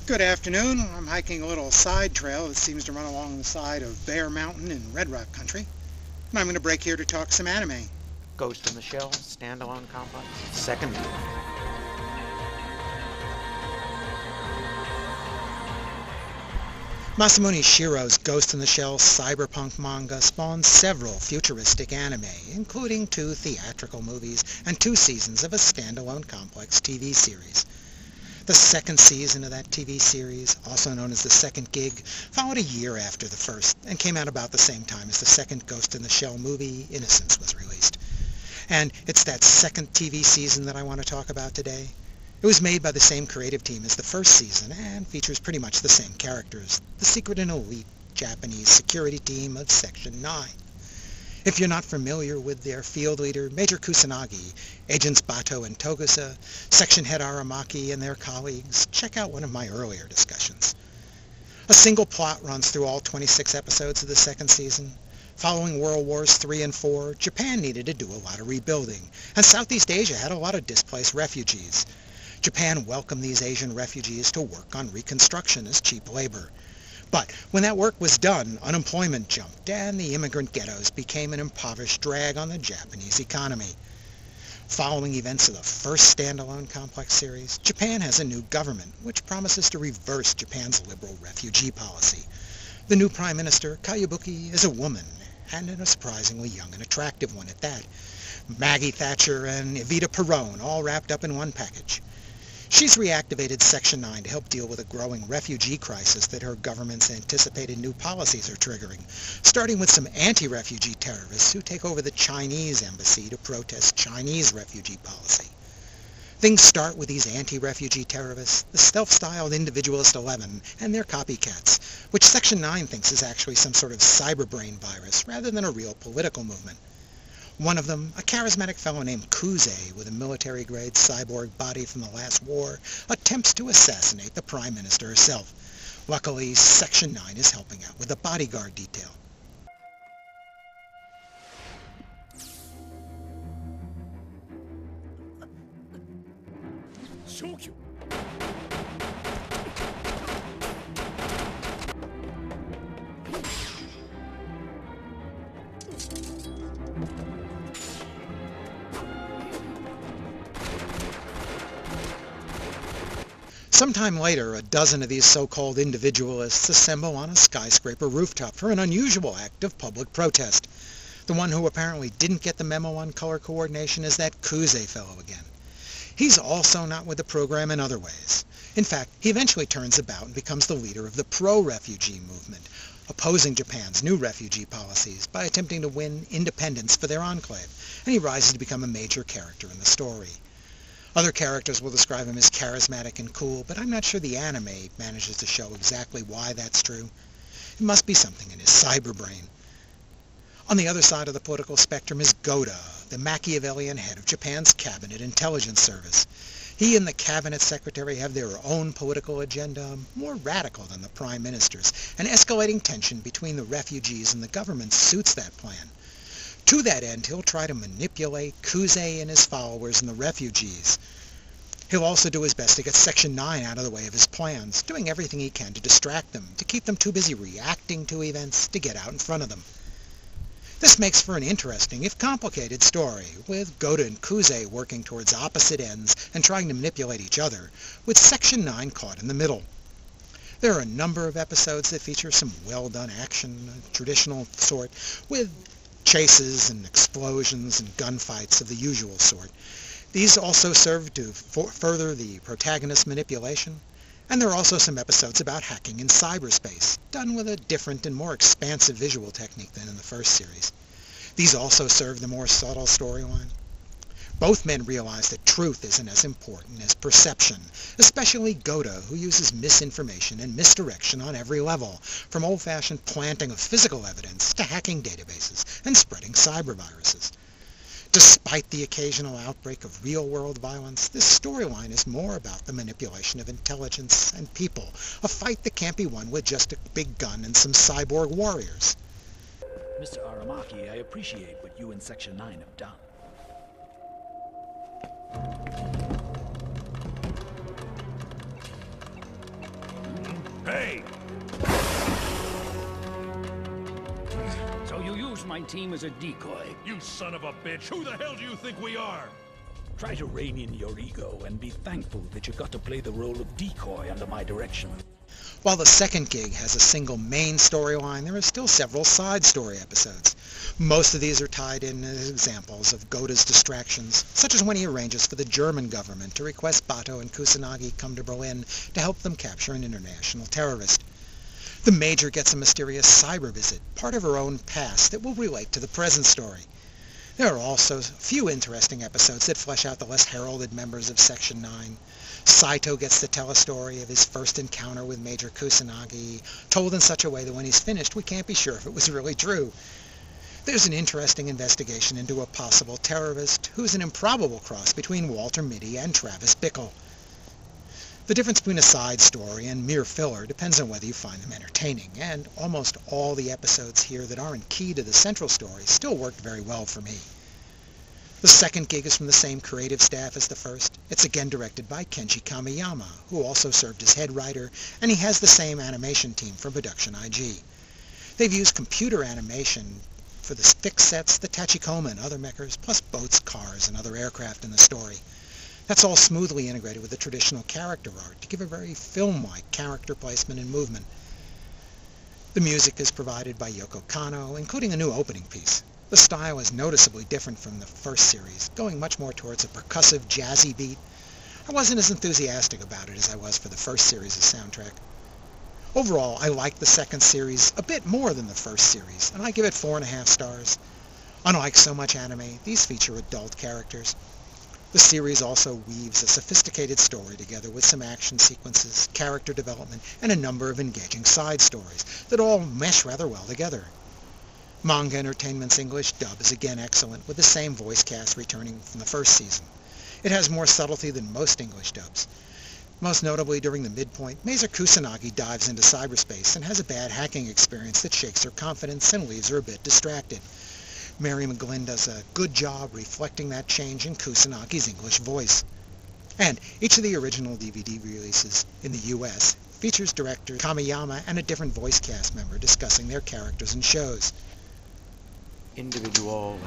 Good afternoon. I'm hiking a little side trail that seems to run along the side of Bear Mountain in Red Rock Country. And I'm going to break here to talk some anime. Ghost in the Shell, standalone complex, second. Masamune Shiro's Ghost in the Shell cyberpunk manga spawned several futuristic anime, including 2 theatrical movies and 2 seasons of a standalone complex TV series. The second season of that TV series, also known as the second gig, followed a year after the first and came out about the same time as the second Ghost in the Shell movie, Innocence, was released. And it's that second TV season that I want to talk about today. It was made by the same creative team as the first season and features pretty much the same characters, the secret and elite Japanese security team of Section 9. If you're not familiar with their field leader, Major Kusanagi, Agents Bato and Togusa, Section Head Aramaki, and their colleagues, check out one of my earlier discussions. A single plot runs through all 26 episodes of the second season. Following World Wars III and IV, Japan needed to do a lot of rebuilding, and Southeast Asia had a lot of displaced refugees. Japan welcomed these Asian refugees to work on reconstruction as cheap labor. But when that work was done, unemployment jumped, and the immigrant ghettos became an impoverished drag on the Japanese economy. Following events of the first standalone complex series, Japan has a new government, which promises to reverse Japan's liberal refugee policy. The new Prime Minister, Kayabuki, is a woman, and a surprisingly young and attractive one at that. Maggie Thatcher and Evita Peron all wrapped up in one package. She's reactivated Section 9 to help deal with a growing refugee crisis that her government's anticipated new policies are triggering, starting with some anti-refugee terrorists who take over the Chinese embassy to protest Chinese refugee policy. Things start with these anti-refugee terrorists, the self-styled Individualist 11, and their copycats, which Section 9 thinks is actually some sort of cyberbrain virus rather than a real political movement. One of them, a charismatic fellow named Kuze with a military-grade cyborg body from the last war, attempts to assassinate the Prime Minister herself. Luckily, Section 9 is helping out with the bodyguard detail. Sometime later, a dozen of these so-called individualists assemble on a skyscraper rooftop for an unusual act of public protest. The one who apparently didn't get the memo on color coordination is that Kuze fellow again. He's also not with the program in other ways. In fact, he eventually turns about and becomes the leader of the pro-refugee movement, opposing Japan's new refugee policies by attempting to win independence for their enclave, and he rises to become a major character in the story. Other characters will describe him as charismatic and cool, but I'm not sure the anime manages to show exactly why that's true. It must be something in his cyberbrain. On the other side of the political spectrum is Goda, the Machiavellian head of Japan's Cabinet Intelligence Service. He and the Cabinet Secretary have their own political agenda, more radical than the Prime Minister's, and escalating tension between the refugees and the government suits that plan. To that end, he'll try to manipulate Kuze and his followers and the refugees. He'll also do his best to get Section 9 out of the way of his plans, doing everything he can to distract them, to keep them too busy reacting to events to get out in front of them. This makes for an interesting, if complicated, story, with Goda and Kuze working towards opposite ends and trying to manipulate each other, with Section 9 caught in the middle. There are a number of episodes that feature some well-done action, a traditional sort, with chases and explosions and gunfights of the usual sort. These also serve to further the protagonist's manipulation, and there are also some episodes about hacking in cyberspace, done with a different and more expansive visual technique than in the first series. These also serve the more subtle storyline. Both men realize that truth isn't as important as perception, especially Goda, who uses misinformation and misdirection on every level, from old-fashioned planting of physical evidence to hacking databases and spreading cyberviruses. Despite the occasional outbreak of real-world violence, this storyline is more about the manipulation of intelligence and people, a fight that can't be won with just a big gun and some cyborg warriors. Mr. Aramaki, I appreciate what you and Section 9 have done. Hey! So you use my team as a decoy. You son of a bitch! Who the hell do you think we are? Try to rein in your ego and be thankful that you got to play the role of decoy under my direction. While the second gig has a single main storyline, there are still several side story episodes. Most of these are tied in as examples of Gota's distractions, such as when he arranges for the German government to request Bato and Kusanagi come to Berlin to help them capture an international terrorist. The Major gets a mysterious cyber visit, part of her own past that will relate to the present story. There are also a few interesting episodes that flesh out the less heralded members of Section 9. Saito gets to tell a story of his first encounter with Major Kusanagi, told in such a way that when he's finished we can't be sure if it was really true. There's an interesting investigation into a possible terrorist who's an improbable cross between Walter Mitty and Travis Bickle. The difference between a side story and mere filler depends on whether you find them entertaining, and almost all the episodes here that aren't key to the central story still worked very well for me. The second gig is from the same creative staff as the first. It's again directed by Kenji Kamiyama, who also served as head writer, and he has the same animation team from Production IG. They've used computer animation for the fixed sets, the Tachikoma and other mechas, plus boats, cars, and other aircraft in the story. That's all smoothly integrated with the traditional character art to give a very film-like character placement and movement. The music is provided by Yoko Kanno, including a new opening piece. The style is noticeably different from the first series, going much more towards a percussive, jazzy beat. I wasn't as enthusiastic about it as I was for the first series' soundtrack. Overall, I like the second series a bit more than the first series, and I give it 4.5 stars. Unlike so much anime, these feature adult characters. The series also weaves a sophisticated story together with some action sequences, character development, and a number of engaging side stories that all mesh rather well together. Manga Entertainment's English dub is again excellent, with the same voice cast returning from the first season. It has more subtlety than most English dubs. Most notably, during the midpoint, Major Kusanagi dives into cyberspace and has a bad hacking experience that shakes her confidence and leaves her a bit distracted. Mary McGlynn does a good job reflecting that change in Kusanagi's English voice. And each of the original DVD releases in the US features director Kamiyama and a different voice cast member discussing their characters and shows. Individual.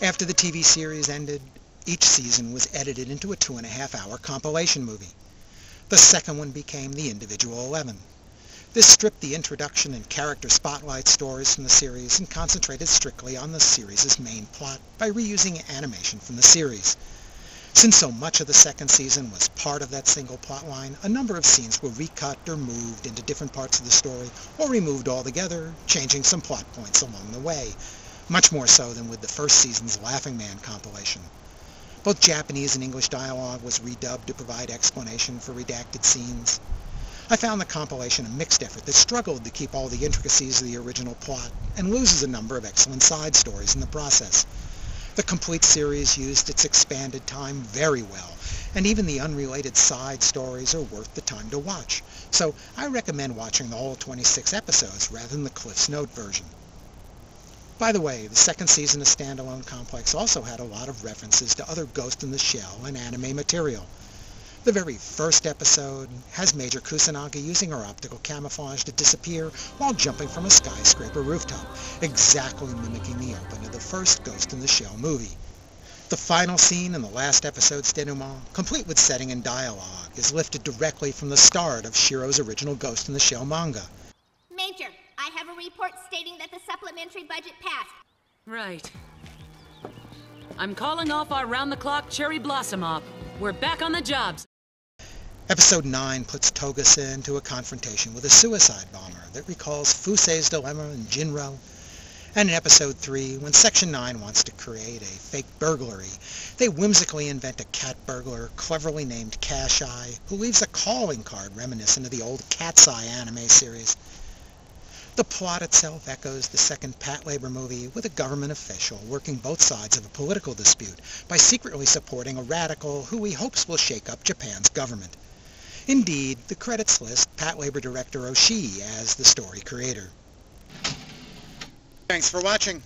After the TV series ended, each season was edited into a 2.5-hour compilation movie. The second one became The Individual 11. This stripped the introduction and character spotlight stories from the series and concentrated strictly on the series' main plot by reusing animation from the series. Since so much of the second season was part of that single plotline, a number of scenes were recut or moved into different parts of the story, or removed altogether, changing some plot points along the way, much more so than with the first season's Laughing Man compilation. Both Japanese and English dialogue was redubbed to provide explanation for redacted scenes. I found the compilation a mixed effort that struggled to keep all the intricacies of the original plot, and loses a number of excellent side stories in the process. The complete series used its expanded time very well, and even the unrelated side stories are worth the time to watch, so I recommend watching the whole 26 episodes rather than the Cliff's Note version. By the way, the second season of Standalone Complex also had a lot of references to other Ghost in the Shell and anime material. The very first episode has Major Kusanagi using her optical camouflage to disappear while jumping from a skyscraper rooftop, exactly mimicking the opening of the first Ghost in the Shell movie. The final scene in the last episode's denouement, complete with setting and dialogue, is lifted directly from the start of Shiro's original Ghost in the Shell manga. Major, I have a report stating that the supplementary budget passed. Right. I'm calling off our round-the-clock cherry blossom op. We're back on the jobs. Episode 9 puts Togusa into a confrontation with a suicide bomber that recalls Fusei's dilemma and Jinro. And in Episode 3, when Section 9 wants to create a fake burglary, they whimsically invent a cat burglar cleverly named Cash Eye, who leaves a calling card reminiscent of the old Cat's Eye anime series. The plot itself echoes the second Patlabor movie, with a government official working both sides of a political dispute by secretly supporting a radical who he hopes will shake up Japan's government. Indeed, the credits list Patlabor director Oshii as the story creator. Thanks for watching.